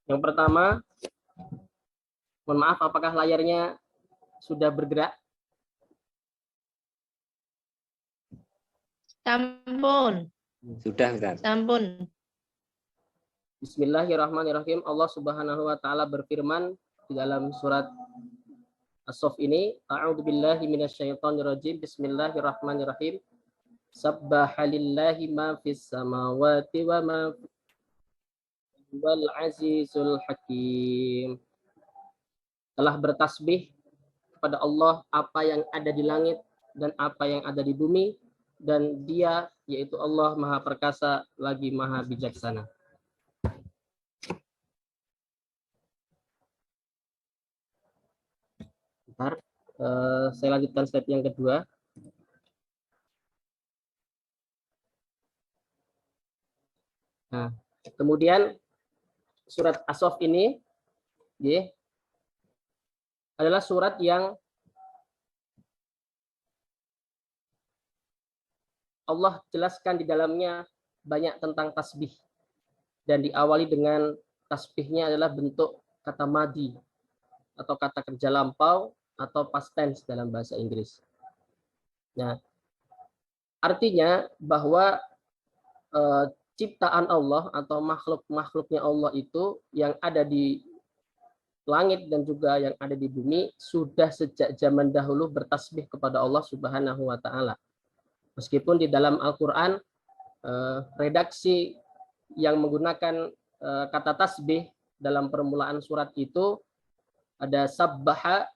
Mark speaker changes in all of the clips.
Speaker 1: Yang pertama, mohon maaf, apakah layarnya sudah bergerak?
Speaker 2: Sampun.
Speaker 3: Sudah, Ustaz.
Speaker 2: Sampun.
Speaker 1: Bismillahirrahmanirrahim. Allah Subhanahu wa taala berfirman di dalam surat As-Saff ini, a'udzubillahi minasyaitonirrajim. Bismillahirrahmanirrahim. Sabbahalillahi ma fis samawati wa ma wal azizul hakim. Telah bertasbih kepada Allah apa yang ada di langit dan apa yang ada di bumi, dan Dia yaitu Allah Maha Perkasa lagi Maha Bijaksana. Bentar, saya lanjutkan slide yang kedua. Nah, kemudian surat As-Saff ini adalah surat yang Allah jelaskan di dalamnya banyak tentang tasbih, dan diawali dengan tasbihnya adalah bentuk kata madi atau kata kerja lampau atau past tense dalam bahasa Inggris. Nah, artinya bahwa ciptaan Allah atau makhluk-makhluknya Allah itu yang ada di langit dan juga yang ada di bumi sudah sejak zaman dahulu bertasbih kepada Allah Subhanahu wa taala. Meskipun di dalam Al-Qur'an redaksi yang menggunakan kata tasbih dalam permulaan surat itu ada sabbaha,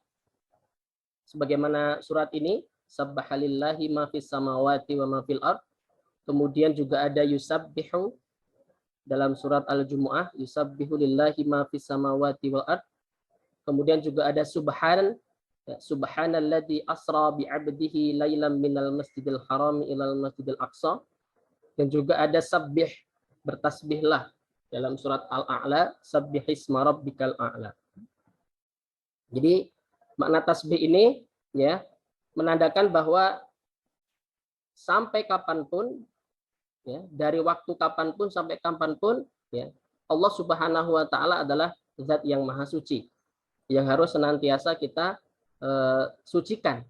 Speaker 1: sebagaimana surat ini, sabbahalillahi ma fis samawati wa ma fil ard. Kemudian juga ada yusabbihu dalam surat Al-Jumu'ah, yusabbihu lillahi ma fis samawati wal ard. Kemudian juga ada subhanalladzi asra bi 'abdihi lailan minal masjidil haram ilal masjidil aqsa. Dan juga ada sabbih, bertasbihlah dalam surat Al-A'la, sabbihisma rabbikal a'la. Jadi makna tasbih ini ya menandakan bahwa sampai kapanpun, ya, dari waktu kapanpun sampai kapanpun, ya, Allah Subhanahu wa taala adalah zat yang maha suci yang harus senantiasa kita sucikan,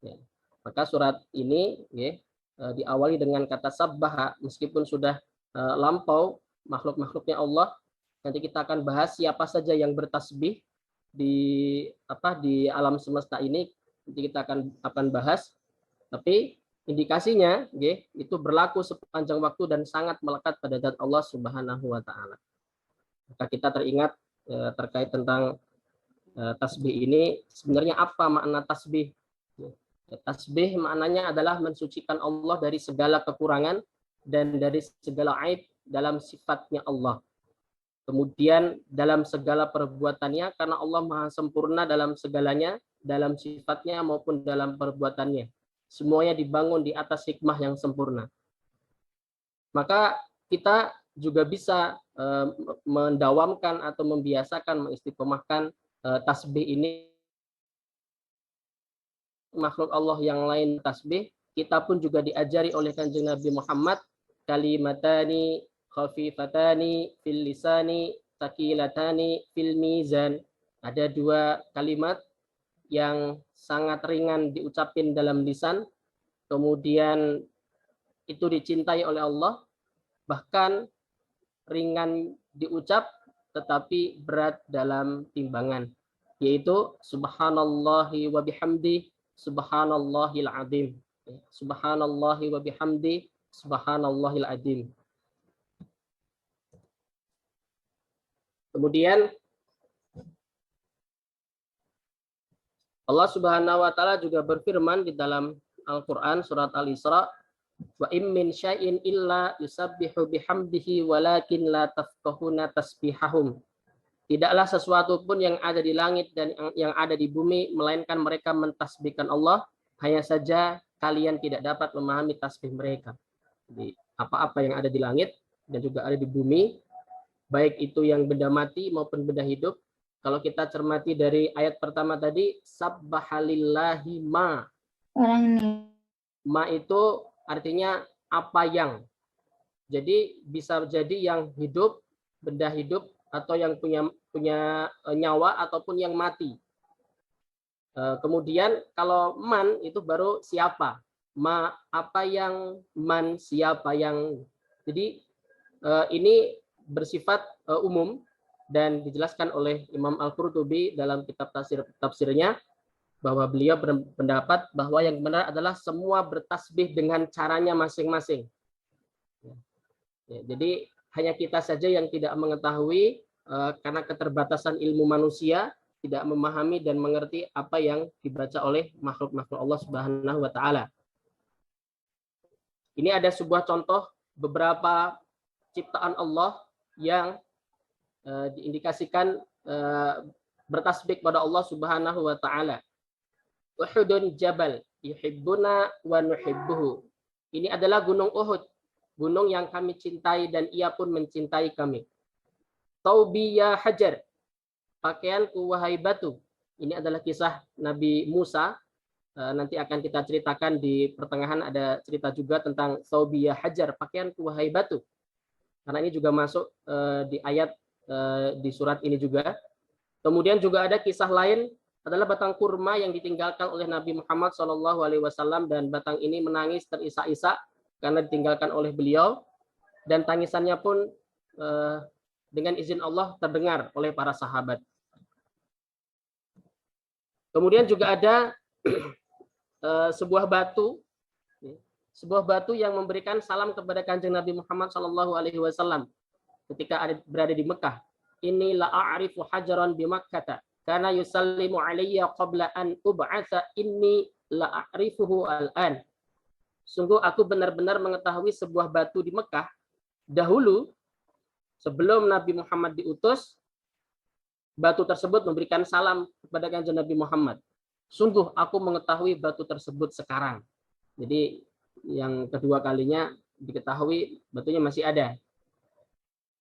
Speaker 1: ya. Maka surat ini, ya, diawali dengan kata sabbaha, meskipun sudah lampau makhluk-makhluknya Allah. Nanti kita akan bahas siapa saja yang bertasbih di alam semesta ini, nanti kita akan bahas. Tapi indikasinya itu berlaku sepanjang waktu dan sangat melekat pada zat Allah Subhanahu wa taala. Maka kita teringat terkait tentang tasbih ini, sebenarnya apa makna tasbih? Tasbih maknanya adalah mensucikan Allah dari segala kekurangan dan dari segala aib dalam sifatnya Allah. Kemudian dalam segala perbuatannya, karena Allah maha sempurna dalam segalanya, dalam sifatnya maupun dalam perbuatannya. Semuanya dibangun di atas hikmah yang sempurna. Maka kita juga bisa mendawamkan atau membiasakan, mengistiqomahkan tasbih ini. Makhluk Allah yang lain tasbih, kita pun juga diajari oleh Kanjeng Nabi Muhammad, kalimatani khafifatani fil lisani taqilatani fil mizan. Ada dua kalimat yang sangat ringan diucapin dalam lisan, kemudian itu dicintai oleh Allah, bahkan ringan diucap tetapi berat dalam timbangan, yaitu subhanallahi wa bihamdi subhanallahil azim. Subhanallahi wa bihamdi subhanallahil azim. Kemudian Allah Subhanahu wa taala juga berfirman di dalam Al-Qur'an surat Al-Isra, wa im min syai'in illa yusabbihu bihamdihi walakin la tafqahuna tasbihahum. Tidaklah sesuatu pun yang ada di langit dan yang ada di bumi melainkan mereka mentasbihkan Allah, hanya saja kalian tidak dapat memahami tasbih mereka. Jadi apa-apa yang ada di langit dan juga ada di bumi, baik itu yang benda mati maupun benda hidup, kalau kita cermati dari ayat pertama tadi, sabbahalillahi ma. Ma itu artinya apa yang. Jadi bisa jadi yang hidup, benda hidup atau yang punya nyawa ataupun yang mati. Kemudian kalau man itu baru siapa, apa yang, man siapa yang. Jadi ini bersifat umum dan dijelaskan oleh Imam Al-Qurtubi dalam kitab tafsirnya, bahwa beliau berpendapat bahwa yang benar adalah semua bertasbih dengan caranya masing-masing. Ya, jadi hanya kita saja yang tidak mengetahui karena keterbatasan ilmu manusia, tidak memahami dan mengerti apa yang dibaca oleh makhluk-makhluk Allah Subhanahu wa taala. Ini ada sebuah contoh beberapa ciptaan Allah yang diindikasikan bertasbih kepada Allah Subhanahu wa taala. Uhudun jabal yuhibbuna wa nuhibbuhu. Ini adalah gunung Uhud, gunung yang kami cintai dan ia pun mencintai kami. Taubi ya hajar, pakaianku wahai batu. Ini adalah kisah Nabi Musa. Nanti akan kita ceritakan di pertengahan, ada cerita juga tentang Taubi ya hajar, pakaianku wahai batu. Karena ini juga masuk di ayat di surat ini juga. Kemudian juga ada kisah lain adalah batang kurma yang ditinggalkan oleh Nabi Muhammad SAW, dan batang ini menangis terisak-isak karena ditinggalkan oleh beliau, dan tangisannya pun dengan izin Allah terdengar oleh para sahabat. Kemudian juga ada sebuah batu yang memberikan salam kepada Kanjeng Nabi Muhammad SAW ketika berada di Mekah. Ini la a'rifu hajaran bi Makkah karena yusallimu alayya qabla an ub'atsa inni la a'rifuhu al-an. Sungguh aku benar-benar mengetahui sebuah batu di Mekah dahulu sebelum Nabi Muhammad diutus. Batu tersebut memberikan salam kepada Kanjeng Nabi Muhammad. Sungguh aku mengetahui batu tersebut sekarang. Jadi yang kedua kalinya diketahui batunya masih ada.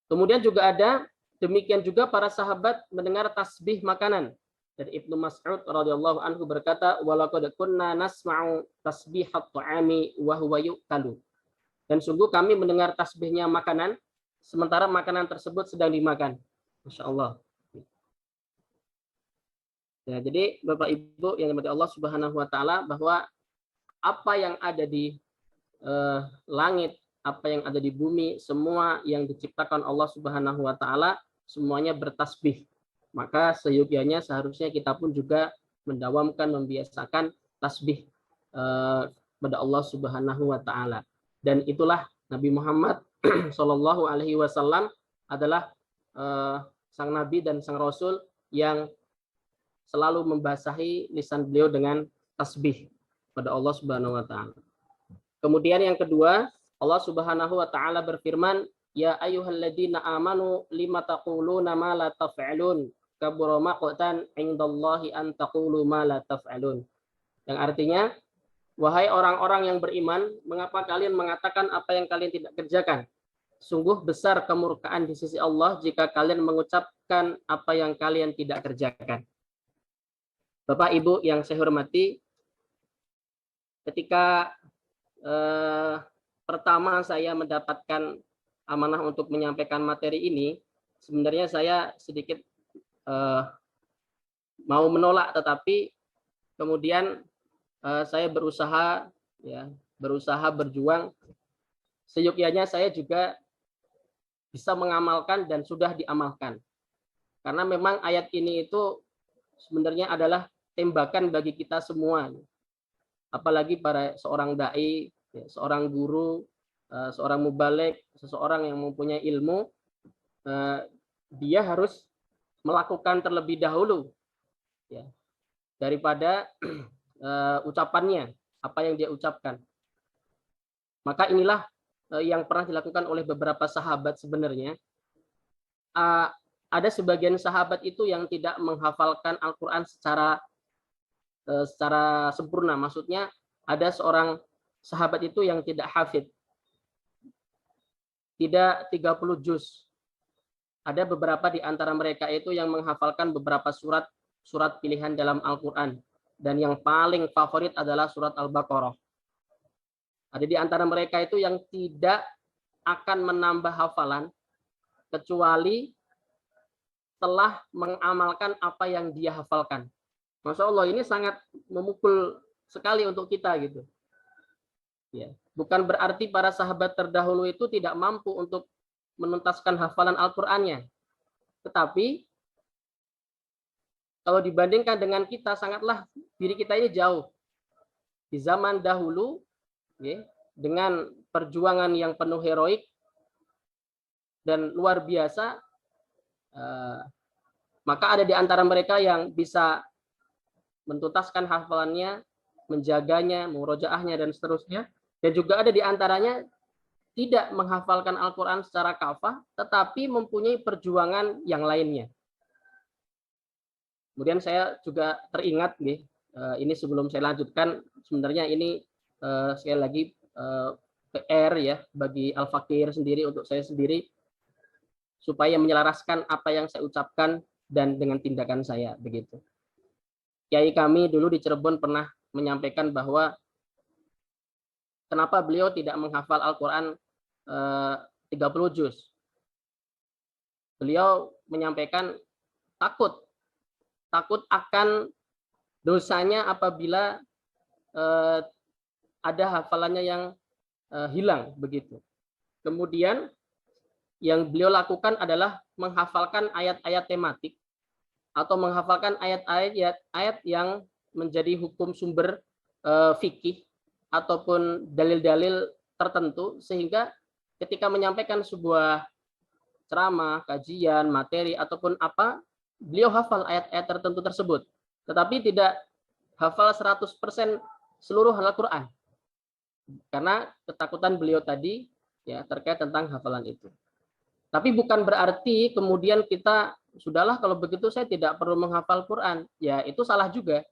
Speaker 1: Kemudian juga ada, demikian juga para sahabat mendengar tasbih makanan. Dari Ibnu Mas'ud radhiyallahu anhu berkata, walaqad kunna nasma'u tasbihat ta'ami wa huwa yu'kalu. Dan sungguh kami mendengar tasbihnya makanan sementara makanan tersebut sedang dimakan. Masya Allah. Ya, jadi Bapak Ibu yang dirahmati Allah Subhanahu wa taala, bahwa apa yang ada di langit, apa yang ada di bumi, semua yang diciptakan Allah Subhanahu wa taala semuanya bertasbih. Maka seyogyanya seharusnya kita pun juga mendawamkan, membiasakan tasbih kepada Allah Subhanahu wa taala. Dan itulah Nabi Muhammad Shallallahu alaihi wasallam adalah sang nabi dan sang rasul yang selalu membasahi lisan beliau dengan tasbih pada Allah Subhanahu wa taala. Kemudian yang kedua, Allah Subhanahu wa taala berfirman, ya ayyuhalladzina amanu lima taquluna ma la taf'alun kabura maqtan 'indallahi an taqulu ma la taf'alun. Yang artinya, wahai orang-orang yang beriman, mengapa kalian mengatakan apa yang kalian tidak kerjakan? Sungguh besar kemurkaan di sisi Allah jika kalian mengucapkan apa yang kalian tidak kerjakan. Bapak Ibu yang saya hormati, ketika pertama saya mendapatkan amanah untuk menyampaikan materi ini, sebenarnya saya sedikit mau menolak, tetapi kemudian saya berusaha berjuang. Seyogyanya saya juga bisa mengamalkan dan sudah diamalkan. Karena memang ayat ini itu sebenarnya adalah tembakan bagi kita semua, apalagi para seorang dai, seorang guru, seorang mubaligh, seseorang yang mempunyai ilmu, dia harus melakukan terlebih dahulu, ya, daripada ucapannya, apa yang dia ucapkan. Maka inilah yang pernah dilakukan oleh beberapa sahabat sebenarnya. Ada sebagian sahabat itu yang tidak menghafalkan Al-Quran secara sempurna. Maksudnya ada seorang sahabat itu yang tidak hafid, tidak 30 juz. Ada beberapa di antara mereka itu yang menghafalkan beberapa surat pilihan dalam Al-Quran. Dan yang paling favorit adalah surat Al-Baqarah. Ada di antara mereka itu yang tidak akan menambah hafalan kecuali telah mengamalkan apa yang dia hafalkan. Masya Allah, ini sangat memukul sekali untuk kita gitu. Ya, bukan berarti para sahabat terdahulu itu tidak mampu untuk menuntaskan hafalan Al-Qur'annya. Tetapi kalau dibandingkan dengan kita, sangatlah diri kita ini jauh. Di zaman dahulu, ya, dengan perjuangan yang penuh heroik dan luar biasa, maka ada di antara mereka yang bisa mentuntaskan hafalannya, menjaganya, murojaahnya, dan seterusnya. Dan juga ada di antaranya tidak menghafalkan Al-Quran secara kafah, tetapi mempunyai perjuangan yang lainnya. Kemudian saya juga teringat, ini sebelum saya lanjutkan, sebenarnya ini sekali lagi PR ya bagi Al-Fakir sendiri, untuk saya sendiri, supaya menyelaraskan apa yang saya ucapkan dan dengan tindakan saya, begitu. Kiai kami dulu di Cirebon pernah menyampaikan bahwa kenapa beliau tidak menghafal Al-Quran 30 juz. Beliau menyampaikan takut akan dosanya apabila ada hafalannya yang hilang, begitu. Kemudian yang beliau lakukan adalah menghafalkan ayat-ayat tematik atau menghafalkan ayat-ayat yang menjadi hukum sumber fikih ataupun dalil-dalil tertentu, sehingga ketika menyampaikan sebuah ceramah, kajian, materi ataupun apa, beliau hafal ayat-ayat tertentu tersebut, tetapi tidak hafal 100% seluruh Al-Qur'an. Karena ketakutan beliau tadi ya terkait tentang hafalan itu. Tapi bukan berarti kemudian kita sudahlah kalau begitu saya tidak perlu menghafal Quran. Ya itu salah juga.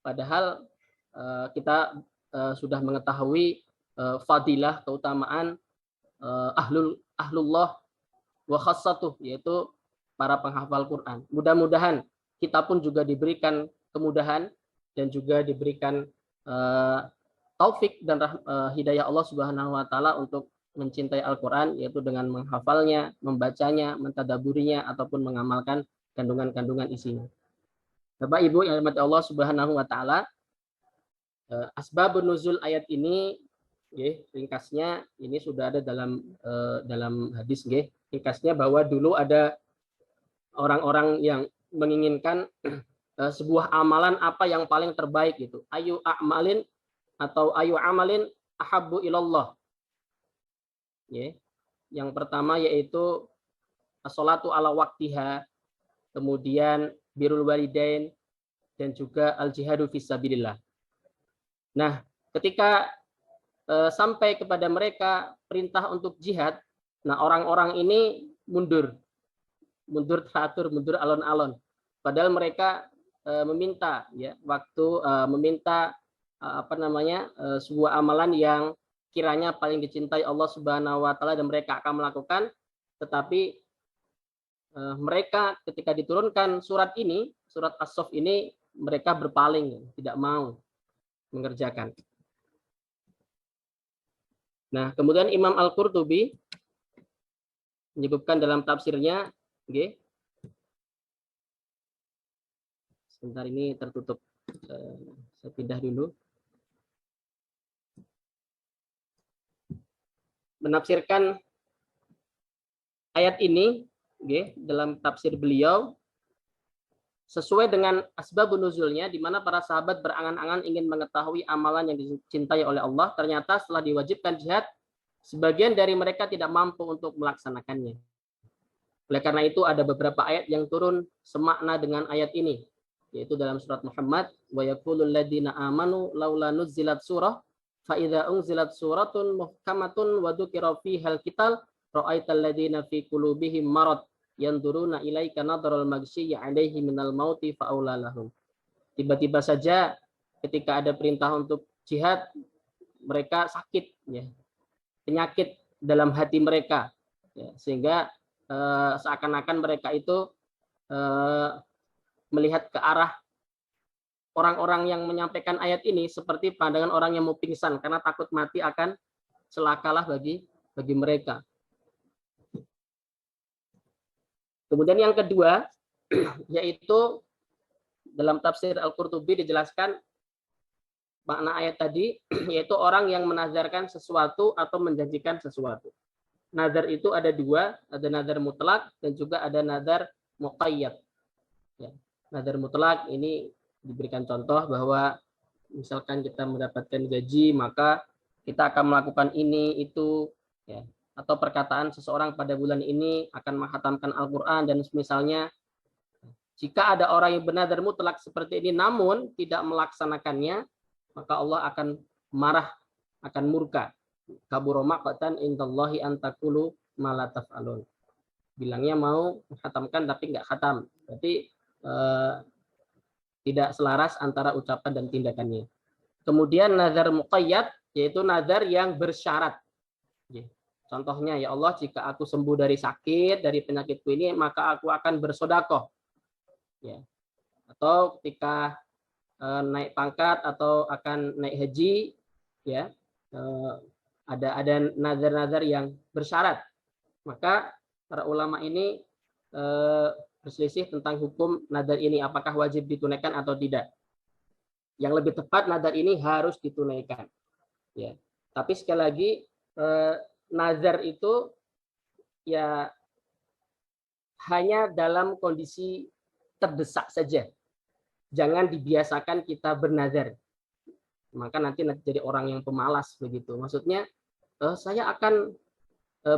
Speaker 1: Padahal kita sudah mengetahui fadilah, keutamaan ahlullah wa khassatuh, yaitu para penghafal Quran. Mudah-mudahan kita pun juga diberikan kemudahan dan juga diberikan taufik dan hidayah Allah Subhanahu wa taala untuk mencintai Al-Qur'an, yaitu dengan menghafalnya, membacanya, mentadaburinya ataupun mengamalkan kandungan-kandungan isinya. Bapak Ibu yang dirahmati Allah Subhanahu wa taala, asbabun nuzul ayat ini ringkasnya ini sudah ada dalam hadis ringkasnya bahwa dulu ada orang-orang yang menginginkan sebuah amalan apa yang paling terbaik itu. Ayu a'malin atau ayu amalin ahabbu ilallah. Yang pertama yaitu as-sholatu ala waktiha, kemudian birrul walidain, dan juga al-jihadu fisabilillah. Nah, ketika sampai kepada mereka perintah untuk jihad, nah orang-orang ini mundur teratur, mundur alon-alon. Padahal mereka meminta ya meminta sebuah amalan yang kiranya paling dicintai Allah Subhanahu wa taala dan mereka akan melakukan, tetapi mereka ketika diturunkan surat ini, surat As-Saff ini, mereka berpaling, tidak mau mengerjakan. Nah, kemudian Imam Al-Qurtubi menyebutkan dalam tafsirnya, sebentar ini tertutup, saya pindah dulu. Menafsirkan ayat ini dalam tafsir beliau sesuai dengan asbabun nuzulnya, di mana para sahabat berangan-angan ingin mengetahui amalan yang dicintai oleh Allah. Ternyata setelah diwajibkan jihad, sebagian dari mereka tidak mampu untuk melaksanakannya. Oleh karena itu ada beberapa ayat yang turun semakna dengan ayat ini, yaitu dalam surat Muhammad, wa yaqulul ladzina amanu laula nuzzilat surah fa idza unzilat suratun muhkamatun wa dzukira fihal qital ra'aital ladzina fi qulubihim marad yanzuruna ilaika nadral maghsyi 'alaihi minal mauti fa aulalahum. Tiba-tiba saja ketika ada perintah untuk jihad, mereka sakit ya. Penyakit dalam hati mereka ya, sehingga seakan-akan mereka itu melihat ke arah orang-orang yang menyampaikan ayat ini seperti pandangan orang yang mau pingsan karena takut mati akan celakalah bagi mereka. Kemudian yang kedua, yaitu dalam tafsir Al-Qurtubi dijelaskan makna ayat tadi, yaitu orang yang menazarkan sesuatu atau menjanjikan sesuatu. Nazar itu ada dua, ada nazar mutlak dan juga ada nazar muqayyad. Ya. Nazar mutlak ini diberikan contoh bahwa misalkan kita mendapatkan gaji, maka kita akan melakukan ini, itu, ya. Atau perkataan seseorang pada bulan ini akan menghatamkan Al-Quran dan misalnya. Jika ada orang yang bernazar mutlak seperti ini namun tidak melaksanakannya, maka Allah akan marah, akan murka. Kabura maqtan indallahi an taqulu ma la taf'alun. Bilangnya mau menghatamkan tapi nggak khatam. Berarti tidak selaras antara ucapan dan tindakannya. Kemudian nazar muqayyad, yaitu nazar yang bersyarat. Contohnya, ya Allah, jika aku sembuh dari sakit, dari penyakitku ini, maka aku akan bersedekah. Ya. Atau ketika naik pangkat atau akan naik haji, ya, ada nazar-nazar yang bersyarat. Maka para ulama ini berselisih tentang hukum nazar ini, apakah wajib ditunaikan atau tidak. Yang lebih tepat, nazar ini harus ditunaikan. Ya. Tapi sekali lagi, nazar itu ya hanya dalam kondisi terdesak saja. Jangan dibiasakan kita bernazar. Maka nanti jadi orang yang pemalas begitu. Maksudnya saya akan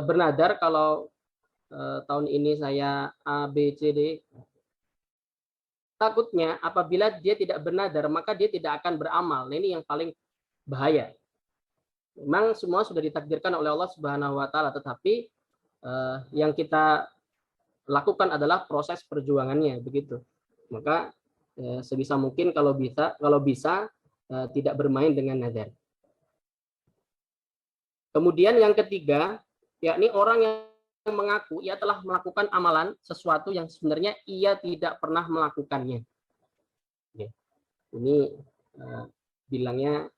Speaker 1: bernazar kalau tahun ini saya A, B, C, D. Takutnya apabila dia tidak bernazar, maka dia tidak akan beramal. Nah, ini yang paling bahaya. Memang semua sudah ditakdirkan oleh Allah Subhanahu wa taala, tetapi yang kita lakukan adalah proses perjuangannya begitu. Maka sebisa mungkin kalau bisa tidak bermain dengan nazar. Kemudian yang ketiga, yakni orang yang mengaku ia telah melakukan amalan sesuatu yang sebenarnya ia tidak pernah melakukannya. Ini bilangnya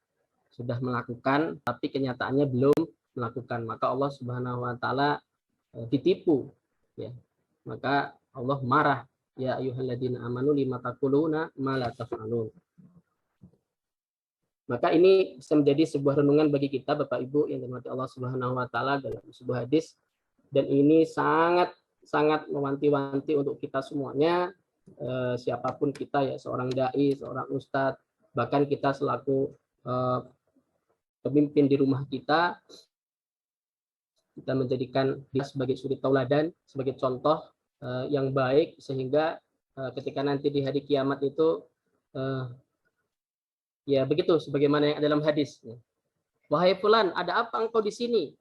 Speaker 1: sudah melakukan tapi kenyataannya belum melakukan, maka Allah Subhanahu wa taala ditipu, ya. Maka Allah marah, ya ayyuhalladzina amanu lima taquluna ma la taf'alun. Maka ini bisa menjadi sebuah renungan bagi kita Bapak Ibu yang dirahmati Allah Subhanahu wa taala dalam sebuah hadis, dan ini sangat mewanti-wanti untuk kita semuanya, siapapun kita, ya, seorang dai, seorang ustadz, bahkan kita selaku pemimpin di rumah kita menjadikan dia sebagai suri tauladan, sebagai contoh yang baik, sehingga ketika nanti di hari kiamat itu ya begitu sebagaimana yang ada dalam hadis. Wahai fulan, ada apa engkau di sini?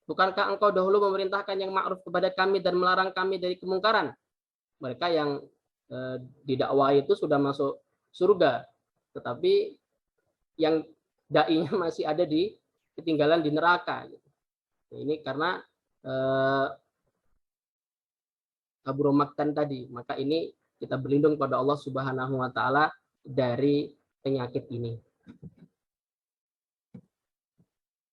Speaker 1: Bukankah engkau dahulu memerintahkan yang ma'ruf kepada kami dan melarang kami dari kemungkaran? Mereka yang didakwah itu sudah masuk surga, tetapi yang dai-nya masih ada di ketinggalan di neraka. Ini karena kabur maktan tadi. Maka ini kita berlindung pada Allah Subhanahu wa taala dari penyakit ini.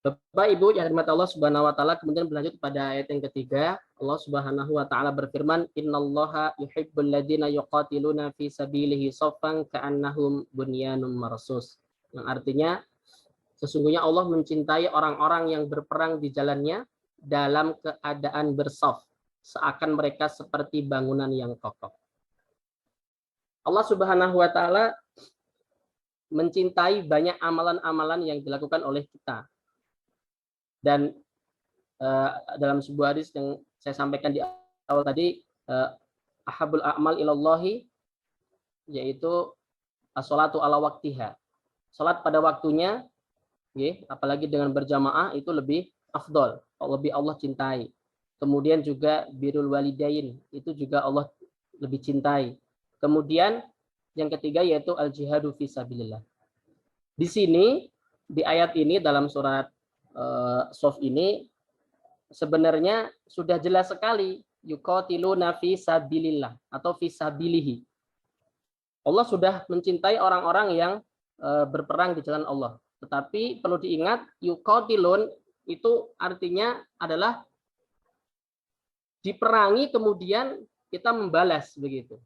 Speaker 1: Bapak Ibu yang dirahmati Allah Subhanahu wa taala, kemudian berlanjut pada ayat yang ketiga, Allah Subhanahu wa taala berfirman, "Innallaha yuhibbul ladzina yuqatiluna fi sabilihi shaffan ka'annahum bunyanun marsus." Yang artinya sesungguhnya Allah mencintai orang-orang yang berperang di jalannya dalam keadaan bersaf, seakan mereka seperti bangunan yang kokoh. Allah Subhanahu wa taala mencintai banyak amalan-amalan yang dilakukan oleh kita. Dan dalam sebuah hadis yang saya sampaikan di awal tadi, ahabul a'mal ilallahi, yaitu as-sholatu ala waktiha. Salat pada waktunya, apalagi dengan berjamaah, itu lebih afdol, lebih Allah cintai. Kemudian juga birrul walidain, itu juga Allah lebih cintai. Kemudian yang ketiga yaitu al-jihadu fi sabilillah. Di sini, di ayat ini dalam surat Sof ini sebenarnya sudah jelas sekali, yuqatiluna fi sabilillah atau fi sabilihi. Allah sudah mencintai orang-orang yang berperang di jalan Allah. Tetapi perlu diingat, yuqatilun itu artinya adalah diperangi kemudian kita membalas begitu.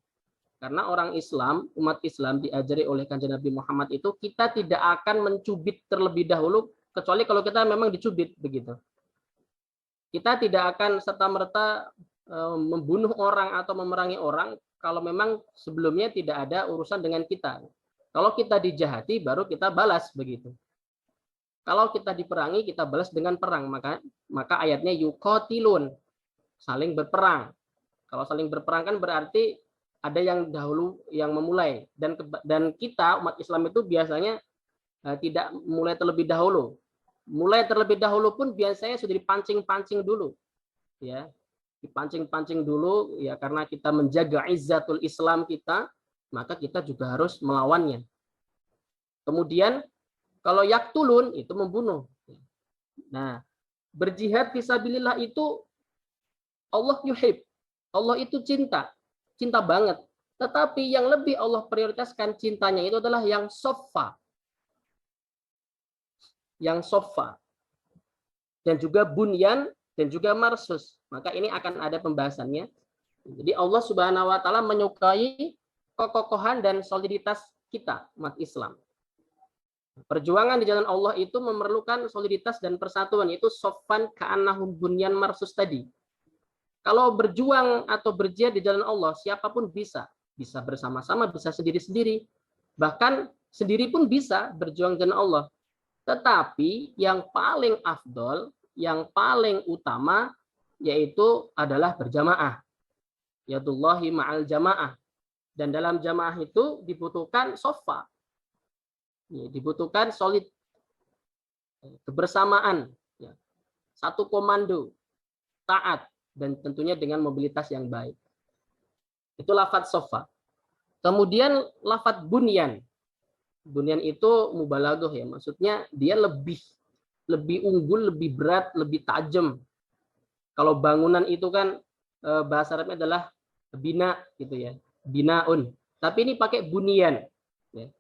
Speaker 1: Karena orang Islam, umat Islam diajari oleh Kanjeng Nabi Muhammad itu kita tidak akan mencubit terlebih dahulu kecuali kalau kita memang dicubit begitu. Kita tidak akan serta-merta membunuh orang atau memerangi orang kalau memang sebelumnya tidak ada urusan dengan kita. Kalau kita dijahati baru kita balas begitu. Kalau kita diperangi kita balas dengan perang, maka ayatnya yuqatilun, saling berperang. Kalau saling berperang kan berarti ada yang dahulu yang memulai, dan kita umat Islam itu biasanya tidak mulai terlebih dahulu. Mulai terlebih dahulu pun biasanya sudah dipancing-pancing dulu, ya, dipancing-pancing dulu, ya, karena kita menjaga izzatul Islam kita, maka kita juga harus melawannya. Kemudian kalau yaktulun itu membunuh. Nah, berjihad fisabilillah itu Allah yuhib, Allah itu cinta banget. Tetapi yang lebih Allah prioritaskan cintanya itu adalah yang soffa. Yang soffa. Dan juga bunyan dan juga marsus. Maka ini akan ada pembahasannya. Jadi Allah Subhanahu wa taala menyukai kekokohan dan soliditas kita umat Islam. Perjuangan di jalan Allah itu memerlukan soliditas dan persatuan, yaitu soffan ka'annahum bunyan marsus tadi. Kalau berjuang atau berjihad di jalan Allah, siapapun bisa bersama-sama, bisa sendiri-sendiri, bahkan sendiri pun bisa berjuang di jalan Allah. Tetapi yang paling afdol, yang paling utama, yaitu adalah berjamaah. Yadullahi ma'al jamaah. Dan dalam jamaah itu dibutuhkan sofa, dibutuhkan solid, kebersamaan, satu komando, taat, dan tentunya dengan mobilitas yang baik. Itu lafadz sofa. Kemudian lafadz bunyan. Bunyan itu mubalaghah, ya, maksudnya dia lebih unggul, lebih berat, lebih tajam. Kalau bangunan itu kan bahasa Arabnya adalah bina gitu ya, binaun. Tapi ini pakai bunyan. Ya.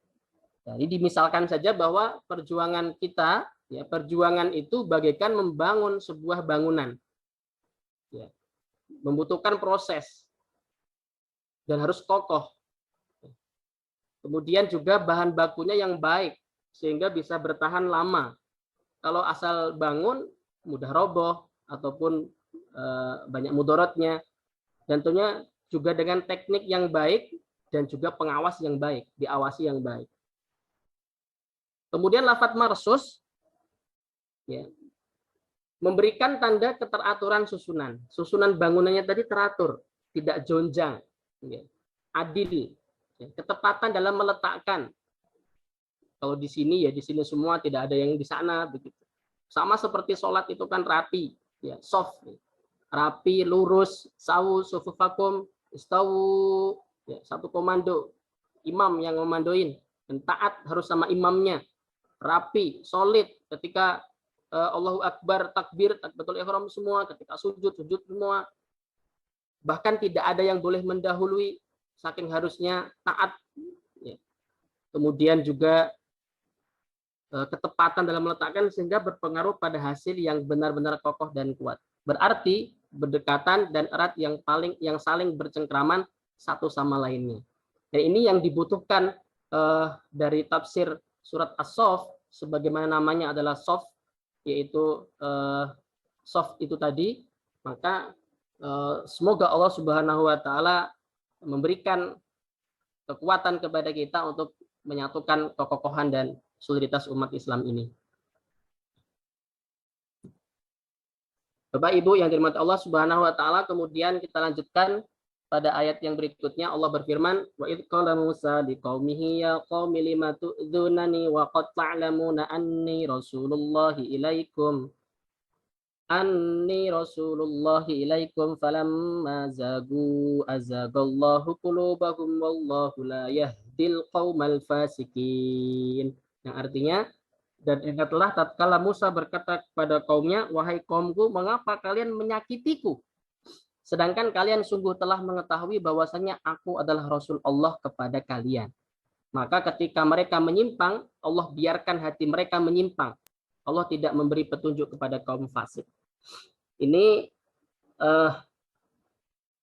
Speaker 1: Jadi dimisalkan saja bahwa perjuangan kita, ya, perjuangan itu bagaikan membangun sebuah bangunan. Ya, membutuhkan proses dan harus kokoh. Kemudian juga bahan bakunya yang baik sehingga bisa bertahan lama. Kalau asal bangun mudah roboh ataupun banyak mudaratnya. Dan tentunya juga dengan teknik yang baik dan juga pengawas yang baik, diawasi yang baik. Kemudian lafadz marsus, ya, memberikan tanda keteraturan susunan. Susunan bangunannya tadi teratur, tidak jonjang, ya, adil, ya, ketepatan dalam meletakkan. Kalau di sini, ya di sini semua, tidak ada yang di sana, begitu. Sama seperti sholat itu kan rapi, ya, soft, rapi, lurus, sawu, sufufakum, istawu, ya, satu komando, imam yang memandoin, dan taat harus sama imamnya, rapi, solid, ketika Allahu Akbar, takbir, takbiratul ihram semua, ketika sujud semua. Bahkan tidak ada yang boleh mendahului, saking harusnya taat. Ya. Kemudian juga ketepatan dalam meletakkan sehingga berpengaruh pada hasil yang benar-benar kokoh dan kuat. Berarti berdekatan dan erat yang saling bercengkraman satu sama lainnya. Dan ini yang dibutuhkan dari tafsir surat As-Saff, sebagaimana namanya adalah soft, yaitu soft itu tadi, maka semoga Allah Subhanahu wa taala memberikan kekuatan kepada kita untuk menyatukan kekokohan dan soliditas umat Islam ini. Bapak Ibu yang dirahmati Allah Subhanahu wa taala, kemudian kita lanjutkan pada ayat yang berikutnya. Allah berfirman, wa id qala Musa liqaumihi ya qaumi lima tu'dzunani wa qad ta'lamuna anni rasulullahi ilaikum falamma zagu azagallahu qulubahum wallahu la yahdil qaumal fasikin. Yang artinya, dan ingatlah tatkala Musa berkata kepada kaumnya, wahai kaumku, mengapa kalian menyakitiku? Sedangkan kalian sungguh telah mengetahui bahwasanya aku adalah Rasul Allah kepada kalian. Maka ketika mereka menyimpang, Allah biarkan hati mereka menyimpang. Allah tidak memberi petunjuk kepada kaum fasik. Ini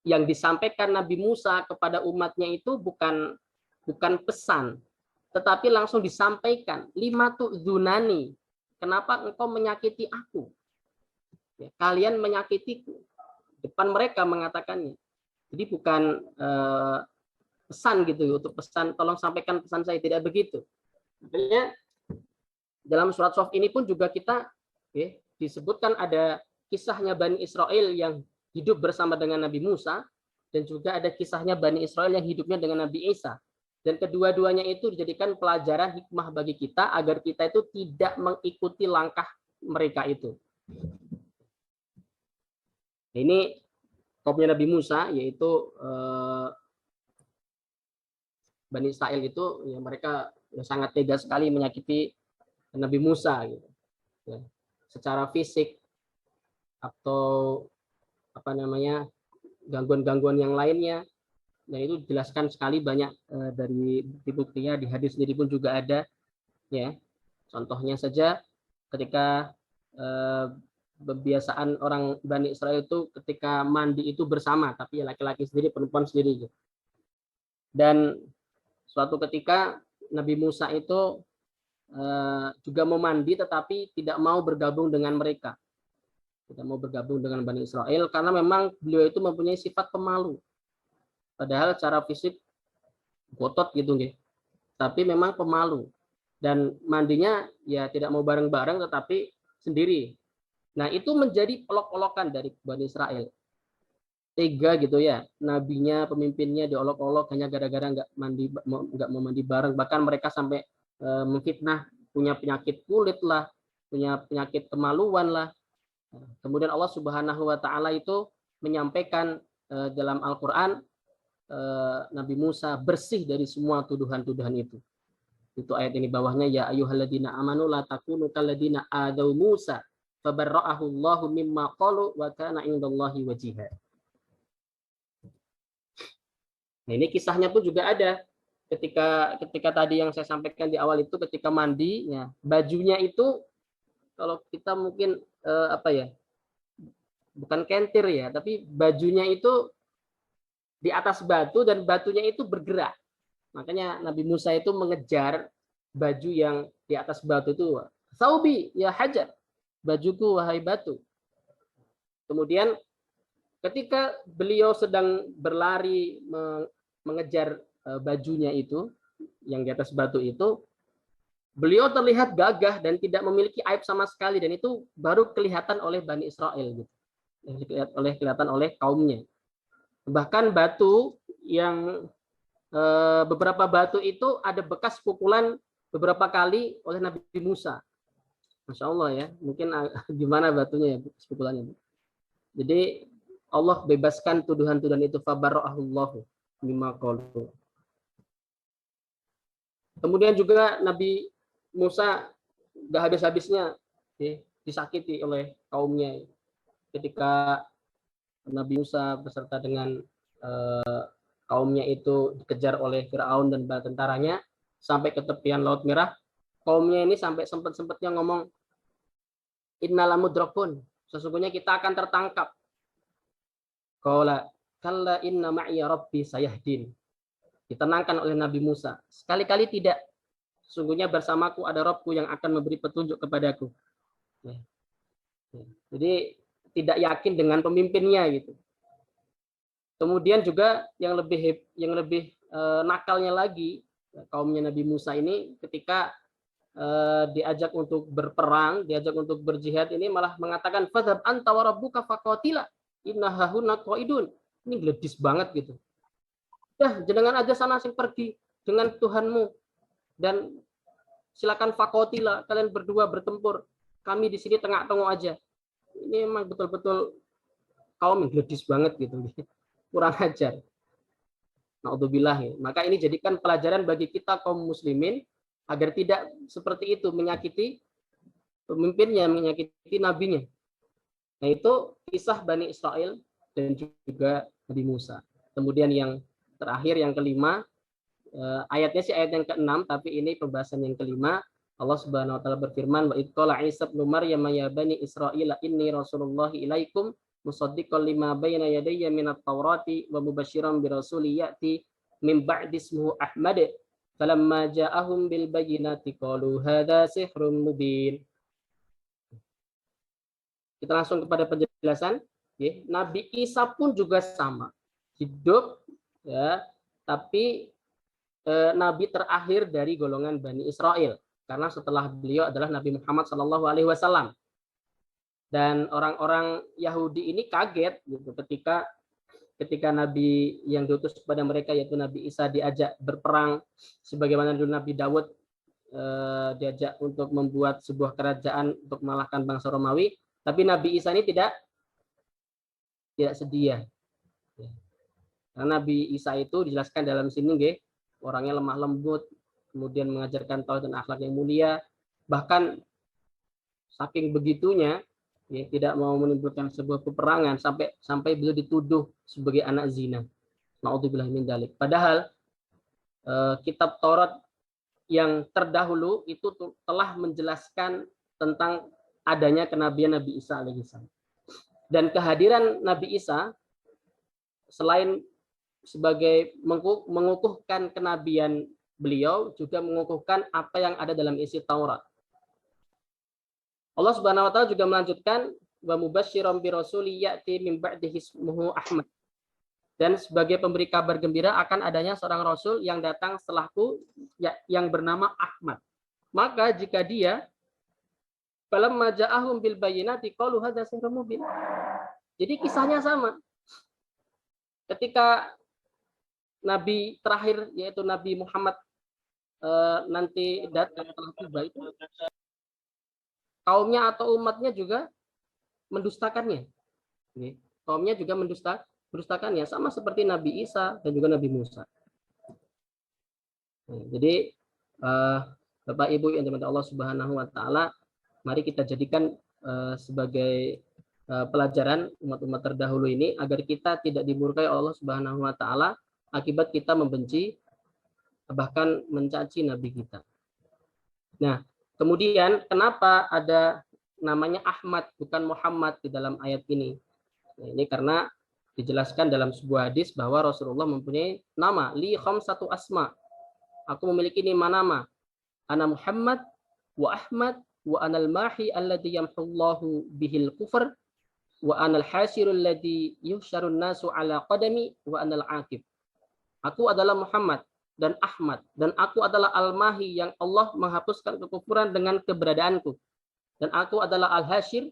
Speaker 1: yang disampaikan Nabi Musa kepada umatnya itu bukan pesan, tetapi langsung disampaikan, lima tu'dzunani, kenapa engkau menyakiti aku? Ya, kalian menyakitiku. Depan mereka mengatakannya. Jadi bukan pesan gitu untuk pesan, tolong sampaikan pesan saya, tidak begitu. Makanya dalam surat Shaf ini pun juga kita disebutkan ada kisahnya Bani Israel yang hidup bersama dengan Nabi Musa, dan juga ada kisahnya Bani Israel yang hidupnya dengan Nabi Isa. Dan kedua-duanya itu dijadikan pelajaran hikmah bagi kita agar kita itu tidak mengikuti langkah mereka itu. Ini kaumnya Nabi Musa, yaitu Bani Israel itu, ya, mereka sangat tega sekali menyakiti Nabi Musa gitu. Ya, secara fisik atau apa namanya gangguan-gangguan yang lainnya. Nah, itu dijelaskan sekali banyak dari bukti-buktinya, di hadis sendiri pun juga ada, ya. Contohnya saja ketika kebiasaan orang Bani Israel itu ketika mandi itu bersama, tapi laki-laki sendiri, perempuan sendiri gitu. Dan suatu ketika Nabi Musa itu juga mau mandi tetapi tidak mau bergabung dengan mereka. Tidak mau bergabung dengan Bani Israel karena memang beliau itu mempunyai sifat pemalu. Padahal secara fisik gotot gitu nih. Tapi memang pemalu. Dan mandinya ya tidak mau bareng-bareng tetapi sendiri. Nah, itu menjadi olok-olokan dari Bani Israel. Tega gitu ya, nabinya, pemimpinnya diolok-olok hanya gara-gara nggak mau mandi bareng. Bahkan mereka sampai memfitnah, punya penyakit kulit lah, punya penyakit kemaluan lah. Kemudian Allah Subhanahu wa taala itu menyampaikan dalam Al-Qur'an, Nabi Musa bersih dari semua tuduhan-tuduhan itu. Itu ayat ini bawahnya, ya ayyuhalladzina amanu la takunu kalladzina adaw Musa fabarra'ahu Allahu mimma qalu wa kana 'indallahi wajiha. Nah, ini kisahnya pun juga ada ketika tadi yang saya sampaikan di awal itu, ketika mandi, ya, bajunya itu kalau kita mungkin bukan kentir ya, tapi bajunya itu di atas batu dan batunya itu bergerak. Makanya Nabi Musa itu mengejar baju yang di atas batu itu. Saubi ya hajar, bajuku wahai batu. Kemudian ketika beliau sedang berlari mengejar bajunya itu yang di atas batu itu, beliau terlihat gagah dan tidak memiliki aib sama sekali, dan itu baru kelihatan oleh Bani Israel gitu. Kelihatan oleh kaumnya. Bahkan batu yang beberapa batu itu ada bekas pukulan beberapa kali oleh Nabi Musa. Masya Allah ya, mungkin gimana batunya ya, bekas pukulannya. Jadi Allah bebaskan tuduhan-tuduhan itu, fabarra'ahullahu mimma qalu. Kemudian juga Nabi Musa gak habis-habisnya disakiti oleh kaumnya ketika Nabi Musa beserta dengan kaumnya itu dikejar oleh Firaun dan bala tentaranya sampai ke tepian Laut Merah. Kaumnya ini sampai sempat-sempatnya ngomong, innalamudrakun, sesungguhnya kita akan tertangkap. Qala kalla inna ma'iya rabbi sayahdin. Ditenangkan oleh Nabi Musa, sekali-kali tidak, sesungguhnya bersamaku ada Rabbku yang akan memberi petunjuk kepadaku. Jadi tidak yakin dengan pemimpinnya gitu. Kemudian juga yang lebih nakalnya lagi, kaumnya Nabi Musa ini ketika diajak untuk berperang, diajak untuk berjihad, ini malah mengatakan fadhab anta wa rabbuka faqatila inna hahuna qaidun. Ini gledis banget gitu. Dah, jenengan aja sana sing pergi dengan Tuhanmu dan silakan faqatila, kalian berdua bertempur. Kami di sini tengah-tengah aja. Ini memang betul-betul kaum gledis banget gitu. Kurang ajar. Naudzubillah. Maka ini jadikan pelajaran bagi kita kaum muslimin agar tidak seperti itu, menyakiti pemimpinnya, menyakiti nabinya. Nah, itu kisah Bani Israel dan juga Nabi Musa. Kemudian yang terakhir, yang kelima, ayatnya sih ayat yang ke-6, tapi ini pembahasan yang kelima. Allah Subhanahu wa taala berfirman, wa idqala Isa ibnu Maryam ya bani Israil inni rasulullah ilaikum musaddiqan lima baina yadayya minat taurati wa mubasysyiran bi rasulin ya'ti min ba'di ismuhu Ahmad. Falamma ja'ahum bil bayyinati qalu hadza sihrun mubin. Kita langsung kepada penjelasan. Nabi Isa pun juga sama, hidup ya, tapi nabi terakhir dari golongan Bani Israel, karena setelah beliau adalah Nabi Muhammad SAW. Dan orang-orang Yahudi ini kaget gitu, ketika Nabi yang diutus kepada mereka yaitu Nabi Isa diajak berperang, sebagaimana dulu Nabi Daud diajak untuk membuat sebuah kerajaan untuk mengalahkan bangsa Romawi, tapi Nabi Isa ini tidak sedia. Karena Nabi Isa itu dijelaskan dalam sini, orangnya lemah lembut, kemudian mengajarkan tauhid dan akhlak yang mulia, bahkan saking begitunya, tidak mau menimbulkan sebuah peperangan sampai beliau dituduh sebagai anak zina. Naudzubillah min dzalik. Padahal kitab Taurat yang terdahulu itu telah menjelaskan tentang adanya kenabian Nabi Isa alaihissalam. Dan kehadiran Nabi Isa selain sebagai mengukuhkan kenabian beliau, juga mengukuhkan apa yang ada dalam isi Taurat. Allah Subhanahu wa taala juga melanjutkan wa mubasysyiran bi rasulin ya'ti min ba'dihi ismuhu Ahmad. Dan sebagai pemberi kabar gembira akan adanya seorang rasul yang datang setelahku yang bernama Ahmad. Maka jika dia falamma ja'ahum bil bayyinati qalu hadza sihrun mubin. Jadi kisahnya sama. Ketika Nabi terakhir yaitu Nabi Muhammad nanti datang setelah tiba itu, kaumnya atau umatnya juga mendustakannya. Kaumnya juga mendustakannya, sama seperti Nabi Isa dan juga Nabi Musa. Jadi Bapak Ibu yang dimuliakan Allah Subhanahu wa taala, mari kita jadikan sebagai pelajaran umat-umat terdahulu ini agar kita tidak dimurkai Allah Subhanahu wa taala akibat kita membenci bahkan mencaci nabi kita. Nah, kemudian kenapa ada namanya Ahmad bukan Muhammad di dalam ayat ini? Nah, ini karena dijelaskan dalam sebuah hadis bahwa Rasulullah mempunyai nama, li khamsatu asma. Aku memiliki 5 nama. Ana Muhammad wa Ahmad wa anal mahi alladhi yamhullahu bihil kufr wa anal hasirul ladzi yuhsyarun nasu ala qadami wa anal aqib. Aku adalah Muhammad dan Ahmad, dan aku adalah Al-Mahi yang Allah menghapuskan kekufuran dengan keberadaanku, dan aku adalah Al-Hasyir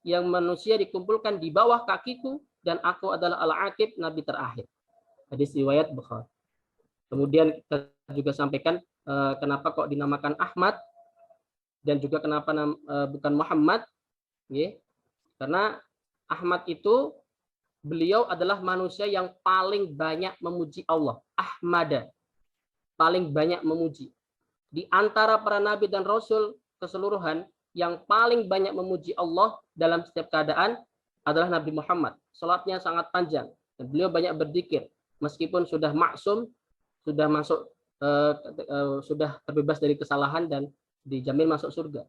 Speaker 1: yang manusia dikumpulkan di bawah kakiku, dan aku adalah Al-Aqib, Nabi terakhir. Hadis riwayat Bukhari. Kemudian kita juga sampaikan kenapa kok dinamakan Ahmad dan juga kenapa bukan Muhammad, karena Ahmad itu beliau adalah manusia yang paling banyak memuji Allah. Ahmada, paling banyak memuji. Di antara para nabi dan rasul keseluruhan, yang paling banyak memuji Allah dalam setiap keadaan adalah Nabi Muhammad. Salatnya sangat panjang dan beliau banyak berzikir meskipun sudah maksum, sudah masuk sudah terbebas dari kesalahan dan dijamin masuk surga.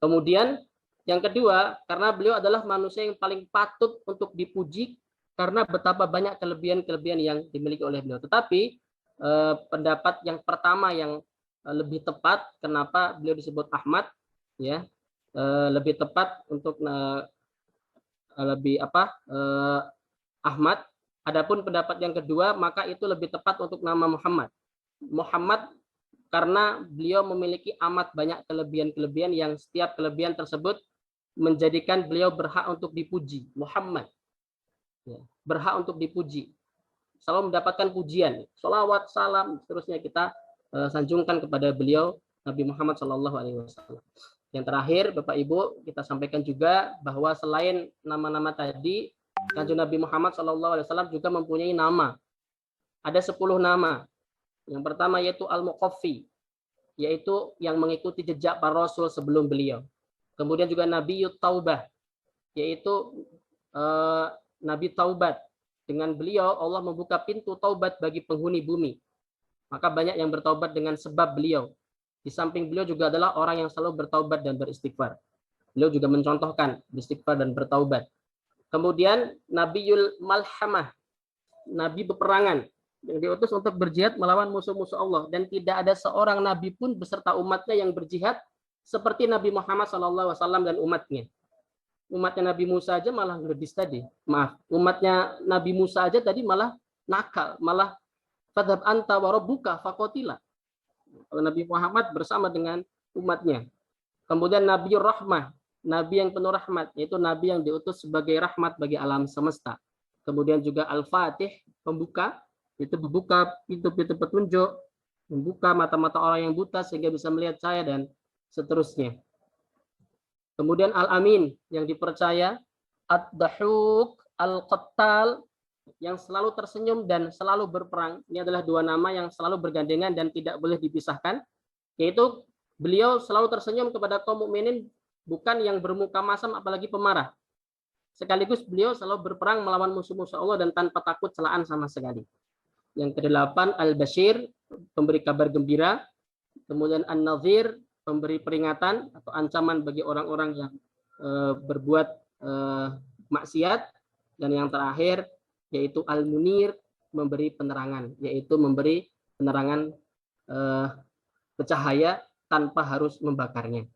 Speaker 1: Kemudian yang kedua, karena beliau adalah manusia yang paling patut untuk dipuji karena betapa banyak kelebihan-kelebihan yang dimiliki oleh beliau. Tetapi pendapat yang pertama yang lebih tepat, kenapa beliau disebut Ahmad, lebih tepat untuk Ahmad. Adapun pendapat yang kedua, maka itu lebih tepat untuk nama Muhammad. Muhammad karena beliau memiliki amat banyak kelebihan-kelebihan yang setiap kelebihan tersebut menjadikan beliau berhak untuk dipuji. Muhammad berhak untuk dipuji, selalu mendapatkan pujian, sholawat, salam, seterusnya kita sanjungkan kepada beliau Nabi Muhammad SAW. Yang terakhir, Bapak Ibu, kita sampaikan juga bahwa selain nama-nama tadi, Kanjeng Nabi Muhammad SAW juga mempunyai nama. Ada 10 nama. Yang pertama yaitu Al-Muqaffi, yaitu yang mengikuti jejak para rasul sebelum beliau. Kemudian juga Nabi Taubah, yaitu Nabi Taubat. Dengan beliau Allah membuka pintu taubat bagi penghuni bumi. Maka banyak yang bertaubat dengan sebab beliau. Di samping beliau juga adalah orang yang selalu bertaubat dan beristighfar. Beliau juga mencontohkan beristighfar dan bertaubat. Kemudian Nabiul Malhamah, nabi peperangan yang diutus untuk berjihad melawan musuh-musuh Allah, dan tidak ada seorang nabi pun beserta umatnya yang berjihad seperti Nabi Muhammad SAW dan umatnya. Umatnya Nabi Musa aja malah ngelebis tadi. Maaf, umatnya Nabi Musa aja tadi malah nakal, malah fadhab anta wa rabbuka faqatila. Kalau Nabi Muhammad bersama dengan umatnya. Kemudian Nabiur Rahmah, nabi yang penuh rahmat, yaitu nabi yang diutus sebagai rahmat bagi alam semesta. Kemudian juga Al-Fatih, pembuka, itu membuka pintu-pintu petunjuk, membuka mata-mata orang yang buta sehingga bisa melihat cahaya, dan seterusnya. Kemudian Al-Amin, yang dipercaya, Ad-Dahuk, Al-Qattal, yang selalu tersenyum dan selalu berperang. Ini adalah dua nama yang selalu bergandengan dan tidak boleh dipisahkan, yaitu beliau selalu tersenyum kepada kaum mukminin, bukan yang bermuka masam apalagi pemarah. Sekaligus beliau selalu berperang melawan musuh-musuh Allah dan tanpa takut celaan sama sekali. Yang kedelapan Al-Bashir, pemberi kabar gembira. Kemudian An-Nadhir, pemberi peringatan atau ancaman bagi orang-orang yang berbuat maksiat. Dan yang terakhir yaitu Al-Munir, memberi penerangan, yaitu memberi penerangan bercahaya tanpa harus membakarnya.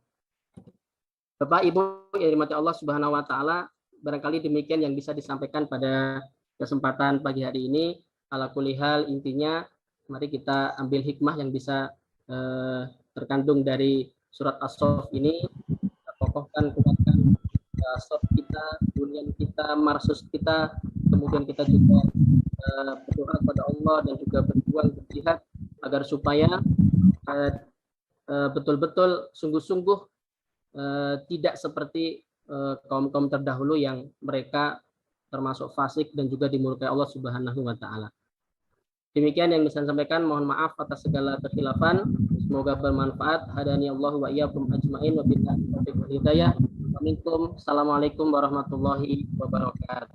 Speaker 1: Bapak Ibu yang dirahmati Allah Subhanahu wa taala, barangkali demikian yang bisa disampaikan pada kesempatan pagi hari ini. Ala kulli hal, intinya mari kita ambil hikmah yang bisa terkandung dari surat As-Saff ini, kita kokohkan, kuatkan soft kita, dunian kita, marsus kita, kemudian kita juga berdoa kepada Allah dan juga berjuang berjihad agar supaya betul-betul sungguh-sungguh tidak seperti kaum-kaum terdahulu yang mereka termasuk fasik dan juga dimurkai Allah Subhanahu wa taala. Demikian yang bisa saya sampaikan, mohon maaf atas segala kekhilafan. Semoga bermanfaat. Hadani Allah wa iyyakum ajmain wa billahi taufiq wal hidayah. Assalamualaikum warahmatullahi wabarakatuh.